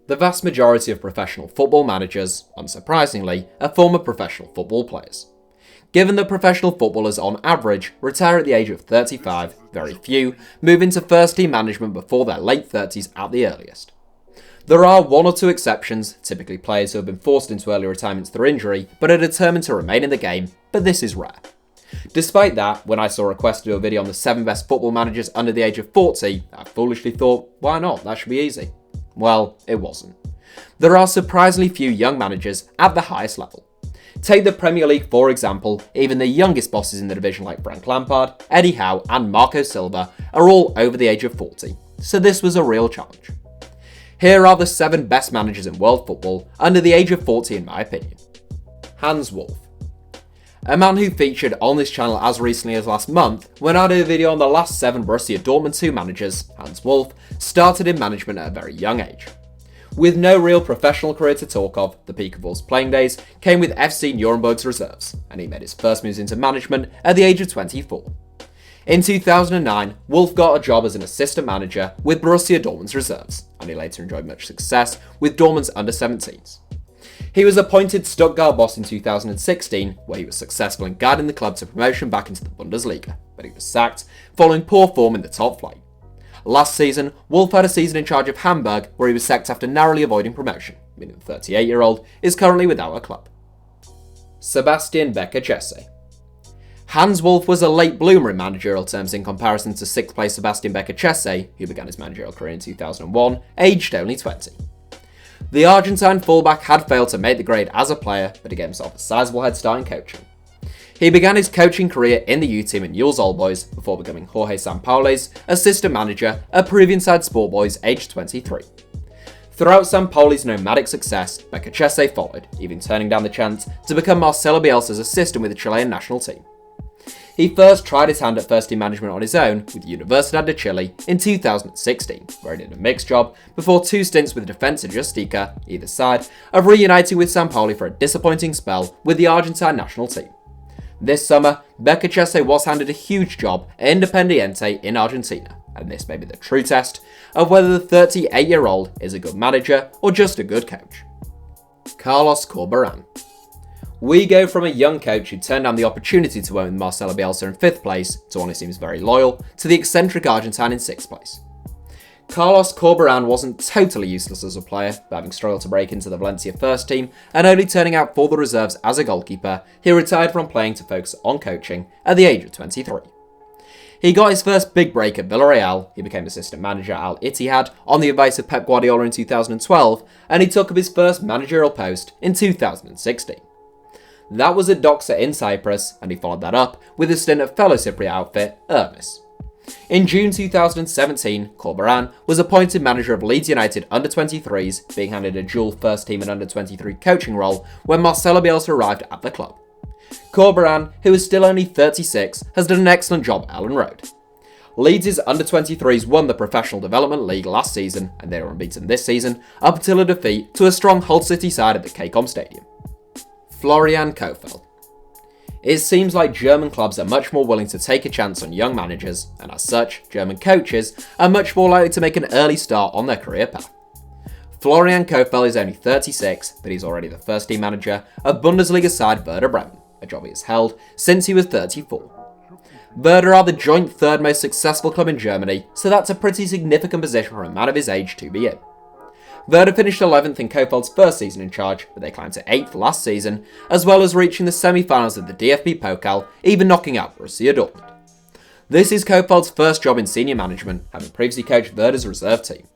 The vast majority of professional football managers, unsurprisingly, are former professional football players. Given that professional footballers on average retire at the age of 35, very few move into first-team management before their late 30s at the earliest. There are one or two exceptions, typically players who have been forced into early retirements through injury but are determined to remain in the game, but this is rare. Despite that, when I saw a request to do a video on the 7 best football managers under the age of 40, I foolishly thought, why not, that should be easy. Well, it wasn't. There are surprisingly few young managers at the highest level. Take the Premier League for example, even the youngest bosses in the division like Frank Lampard, Eddie Howe and Marco Silva are all over the age of 40, so this was a real challenge. Here are the 7 best managers in world football under the age of 40 in my opinion. Hans Wolf. A man who featured on this channel as recently as last month when I did a video on the last 7 Borussia Dortmund 2 managers, Hans Wolf started in management at a very young age. With no real professional career to talk of, the peak of Wolf's playing days came with FC Nuremberg's reserves, and he made his first moves into management at the age of 24. In 2009, Wolf got a job as an assistant manager with Borussia Dortmund's reserves, and he later enjoyed much success with Dortmund's under-17s. He was appointed Stuttgart boss in 2016, where he was successful in guiding the club to promotion back into the Bundesliga, but he was sacked following poor form in the top flight. Last season, Wolf had a season in charge of Hamburg, where he was sacked after narrowly avoiding promotion, meaning the 38-year-old is currently without a club. Sebastian BAKHAR. Hans Wolf was a late bloomer in managerial terms in comparison to 6th place Sebastian BAKHAR, who began his managerial career in 2001, aged only 20. The Argentine fullback had failed to make the grade as a player, but he gave himself a sizable head start in coaching. He began his coaching career in the U team at Newell's Old Boys before becoming Jorge Sampaoli's assistant manager at Peruvian side Sport Boys aged 23. Throughout Sampaoli's nomadic success, BAKHAR followed, even turning down the chance to become Marcelo Bielsa's assistant with the Chilean national team. He first tried his hand at first-team management on his own with Universidad de Chile in 2016, where he did a mixed job before 2 stints with Defensa Justicia, either side, of reuniting with Sampaoli for a disappointing spell with the Argentine national team. This summer, BAKHAR was handed a huge job at Independiente in Argentina, and this may be the true test of whether the 38-year-old is a good manager or just a good coach. Carlos Corberan. We go from a young coach who turned down the opportunity to own Marcelo Bielsa in 5th place to one who seems very loyal to the eccentric Argentine in 6th place. Carlos Corberan wasn't totally useless as a player, but having struggled to break into the Valencia first team and only turning out for the reserves as a goalkeeper, he retired from playing to focus on coaching at the age of 23. He got his first big break at Villarreal, he became assistant manager at Al Ittihad on the advice of Pep Guardiola in 2012, and he took up his first managerial post in 2016. That was at Doxa in Cyprus, and he followed that up with a stint at fellow Cypriot outfit, Irmis. In June 2017, Corberan was appointed manager of Leeds United under-23s, being handed a dual first-team and under-23 coaching role when Marcelo Bielsa arrived at the club. Corberan, who is still only 36, has done an excellent job at Ellen Road. Leeds' under-23s won the Professional Development League last season, and they were unbeaten this season, up until a defeat to a strong Hull City side at the KOHFELDT Stadium. Florian KOHFELDT. It seems like German clubs are much more willing to take a chance on young managers, and as such, German coaches are much more likely to make an early start on their career path. Florian KOHFELDT is only 36, but he's already the first-team manager of Bundesliga side Werder Bremen, a job he has held since he was 34. Werder are the joint 3rd most successful club in Germany, so that's a pretty significant position for a man of his age to be in. Werder finished 11th in KOHFELDT's first season in charge, but they climbed to 8th last season, as well as reaching the semi-finals of the DFB Pokal, even knocking out Borussia Dortmund. This is KOHFELDT's first job in senior management, having previously coached Werder's reserve team.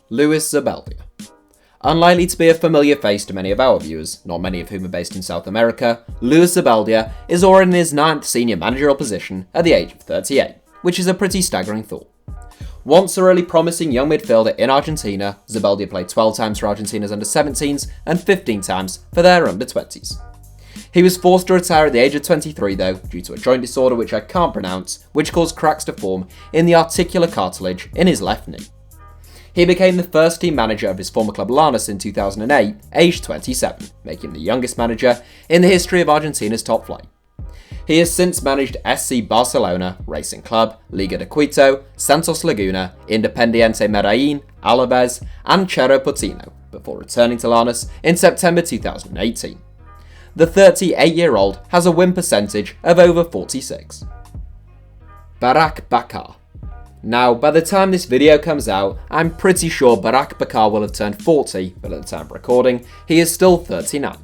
Luis Zabeldia. Unlikely to be a familiar face to many of our viewers, not many of whom are based in South America, Luis Zabeldia is already in his 9th senior managerial position at the age of 38, which is a pretty staggering thought. Once a really promising young midfielder in Argentina, Zabeldia played 12 times for Argentina's under-17s and 15 times for their under-20s. He was forced to retire at the age of 23 though, due to a joint disorder which I can't pronounce, which caused cracks to form in the articular cartilage in his left knee. He became the first-team manager of his former club Lanús in 2008, aged 27, making him the youngest manager in the history of Argentina's top flight. He has since managed SC Barcelona, Racing Club, Liga de Quito, Santos Laguna, Independiente Medellin, Alaves, and Cerro Porteño, before returning to Lanús in September 2018. The 38-year-old has a win percentage of over 46. BAKHAR. Now, by the time this video comes out, I'm pretty sure BAKHAR will have turned 40, but at the time of recording, he is still 39.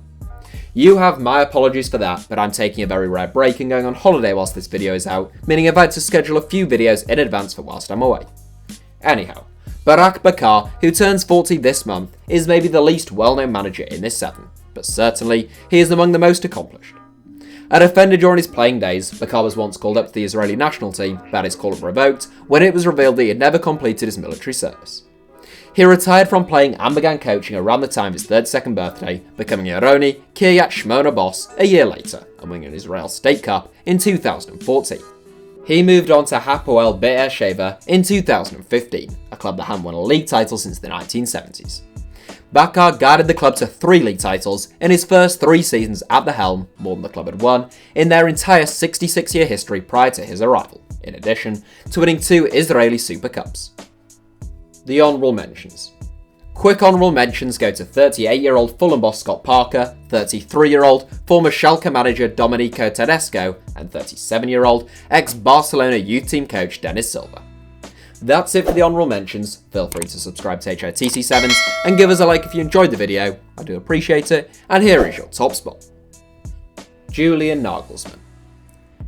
You have my apologies for that, but I'm taking a very rare break and going on holiday whilst this video is out, meaning I've had to schedule a few videos in advance for whilst I'm away. Anyhow, BAKHAR, who turns 40 this month, is maybe the least well-known manager in this seven, but certainly he is among the most accomplished. A defender during his playing days, BAKHAR was once called up to the Israeli national team, but had his call-up revoked when it was revealed that he had never completed his military service. He retired from playing and began coaching around the time of his 32nd birthday, becoming Ironi Kiryat Shmona boss a year later and winning an Israel State Cup in 2014. He moved on to Hapoel Be'er Sheva in 2015, a club that hadn't won a league title since the 1970s. BAKHAR guided the club to 3 league titles in his first 3 seasons at the helm, more than the club had won, in their entire 66-year history prior to his arrival, in addition to winning 2 Israeli Super Cups. The honourable mentions. Quick honourable mentions go to 38-year-old Fulham boss Scott Parker, 33-year-old former Schalke manager Domenico Tedesco, and 37-year-old ex-Barcelona youth team coach Dennis Silva. That's it for the honourable mentions. Feel free to subscribe to HITC Sevens and give us a like if you enjoyed the video, I do appreciate it, and here is your top spot. Julian Nagelsmann.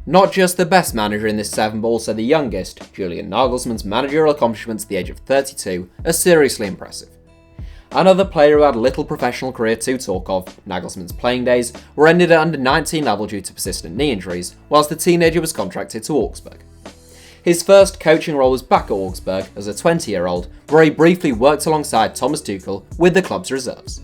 Not just the best manager in this 7 but also the youngest, Julian Nagelsmann's managerial accomplishments at the age of 32 are seriously impressive. Another player who had little professional career to talk of, Nagelsmann's playing days were ended at under 19 level due to persistent knee injuries, whilst the teenager was contracted to Augsburg. His first coaching role was back at Augsburg as a 20-year-old, where he briefly worked alongside Thomas Tuchel with the club's reserves.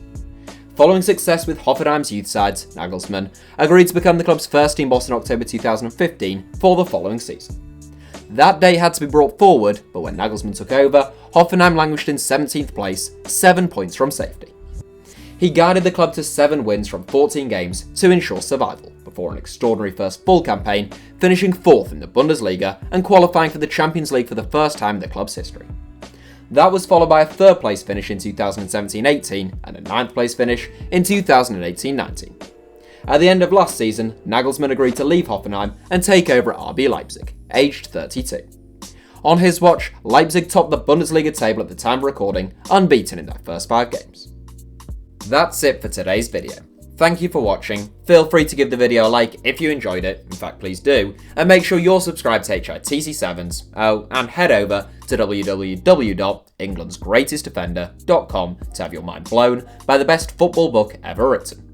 Following success with Hoffenheim's youth sides, Nagelsmann agreed to become the club's first-team boss in October 2015 for the following season. That date had to be brought forward, but when Nagelsmann took over, Hoffenheim languished in 17th place, 7 points from safety. He guided the club to 7 wins from 14 games to ensure survival, before an extraordinary first full campaign, finishing 4th in the Bundesliga and qualifying for the Champions League for the first time in the club's history. That was followed by a 3rd place finish in 2017-18 and a 9th place finish in 2018-19. At the end of last season, Nagelsmann agreed to leave Hoffenheim and take over at RB Leipzig, aged 32. On his watch, Leipzig topped the Bundesliga table at the time of recording, unbeaten in their first 5 games. That's it for today's video. Thank you for watching. Feel free to give the video a like if you enjoyed it, in fact please do, and make sure you're subscribed to HITC Sevens, and head over to www.englandsgreatestdefender.com to have your mind blown by the best football book ever written.